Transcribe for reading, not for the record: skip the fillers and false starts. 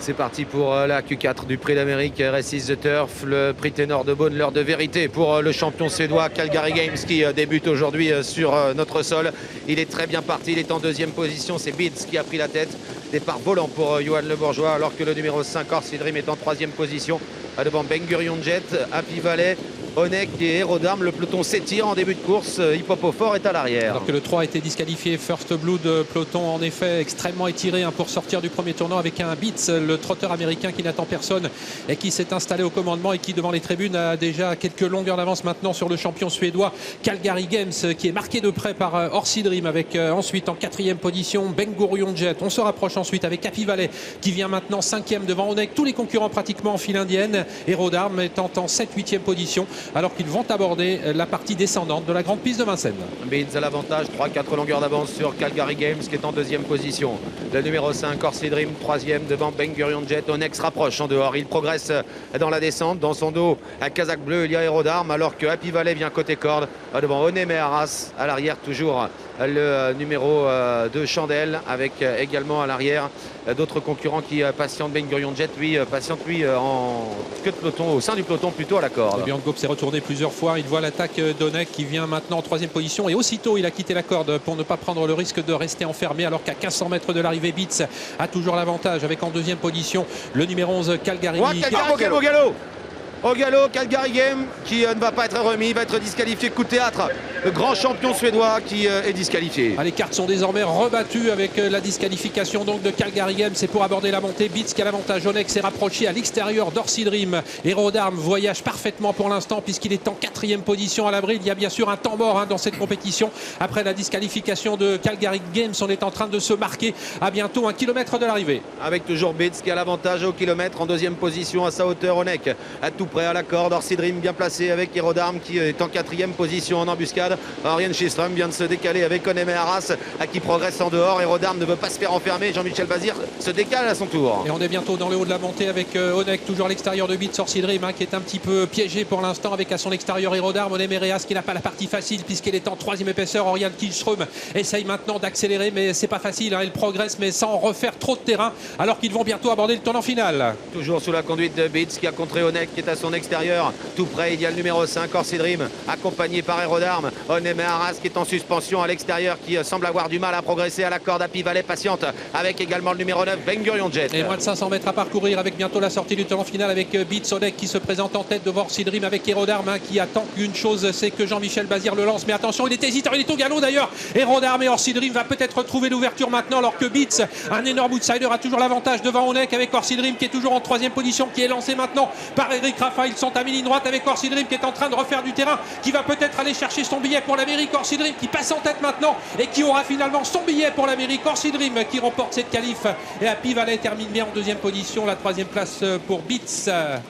C'est parti pour la Q4 du Prix d'Amérique, Races the Turf, le prix ténor de Beaune, l'heure de vérité pour le champion suédois Calgary Games qui débute aujourd'hui sur notre sol. Il est très bien parti, il est en deuxième position, c'est Beats qui a pris la tête. Départ volant pour Johan Le Bourgeois, alors que le numéro 5, Orsi Dream, est en troisième position devant Ben Gurion Jet, Happy Valley, Onek et Héros d'Armes. Le peloton s'étire en début de course. Hippopofort est à l'arrière. Alors que le 3 a été disqualifié. First Blood, peloton en effet extrêmement étiré pour sortir du premier tournant avec un Beats, le trotteur américain qui n'attend personne et qui s'est installé au commandement et qui devant les tribunes a déjà quelques longueurs d'avance maintenant sur le champion suédois Calgary Games, qui est marqué de près par Orsi Dream avec ensuite en quatrième position Ben Gurion Jet. On se rapproche ensuite avec Happy Valley qui vient maintenant cinquième devant Onek. Tous les concurrents pratiquement en file indienne. Héros d'Armes étant en 7-8e position, alors qu'ils vont aborder la partie descendante de la grande piste de Vincennes. Beats à l'avantage, 3-4 longueurs d'avance sur Calgary Games qui est en deuxième position. Le numéro 5, Orsi Dream, troisième devant Ben Gurion Jet. Onek se rapproche en dehors, il progresse dans la descente. Dans son dos, à Kazakh bleu, il y a Héros d'Armes, alors que Happy Valley vient côté corde devant Onémé Arras. À l'arrière, toujours le numéro 2 Chandelle, avec également à l'arrière d'autres concurrents qui patientent. Ben Gurion Jet lui patiente en queue de peloton, au sein du peloton plutôt à la corde. Björn Goop s'est retourné plusieurs fois, il voit l'attaque d'Onek qui vient maintenant en troisième position et aussitôt il a quitté la corde pour ne pas prendre le risque de rester enfermé, alors qu'à 1500 mètres de l'arrivée, Beats a toujours l'avantage avec en deuxième position le numéro 11 Calgary. Au galop, Calgary Games qui ne va pas être remis, il va être disqualifié. Coup de théâtre, le grand champion suédois qui est disqualifié. Les cartes sont désormais rebattues avec la disqualification donc de Calgary Games. C'est pour aborder la montée. Beats qui a l'avantage. Onek s'est rapproché à l'extérieur d'Orsi Dream. Héros d'Armes voyage parfaitement pour l'instant puisqu'il est en quatrième position à l'abri. Il y a bien sûr un temps mort dans cette compétition. Après la disqualification de Calgary Games, on est en train de se marquer à bientôt 1 kilomètre de l'arrivée. Avec toujours Beats qui a l'avantage au kilomètre, en deuxième position à sa hauteur. Onek à tout près à la corde. Orsi Dream bien placé avec Héros d'Armes qui est en quatrième position en embuscade. Orion Schistrom vient de se décaler avec Onémé Arras qui progresse en dehors. Héros d'Armes ne veut pas se faire enfermer. Jean-Michel Bazir se décale à son tour. Et on est bientôt dans le haut de la montée avec Onek toujours à l'extérieur de Beats. Orsi Dream qui est un petit peu piégé pour l'instant avec à son extérieur Héros d'Armes. Onémé Arras qui n'a pas la partie facile puisqu'il est en troisième épaisseur. Orion Schistrom essaye maintenant d'accélérer, mais c'est pas facile. Il progresse mais sans refaire trop de terrain, alors qu'ils vont bientôt aborder le tournant final. Toujours sous la conduite de Beats qui a contré Onek qui est à son extérieur. Tout près, il y a le numéro 5, Orsi Dream, accompagné par Héros d'Armes. Onémé Arras qui est en suspension à l'extérieur, qui semble avoir du mal à progresser à la corde. Happy Valley patiente avec également le numéro 9, Ben Gurion Jet. Et moins de 500 mètres à parcourir avec bientôt la sortie du tournant final avec Beats. Onek qui se présente en tête devant Orsi Dream avec Héros d'Armes qui attend qu'une chose, c'est que Jean-Michel Bazir le lance. Mais attention, il est hésitant, il est au galop d'ailleurs. Héros d'Armes et Orsi Dream va peut-être trouver l'ouverture maintenant, alors que Beats, un énorme outsider, a toujours l'avantage devant Onek avec Orsi Dream qui est toujours en troisième position, qui est lancé maintenant par Eric Rafa. Ils sont à mi-ligne droite avec Orsi Dream qui est en train de refaire du terrain, qui va peut-être aller chercher son billet pour l'Amérique. Orsi Dream qui passe en tête maintenant et qui aura finalement son billet pour l'Amérique. Orsi Dream qui remporte cette qualif et Happy Valley termine bien en deuxième position. La troisième place pour Beats.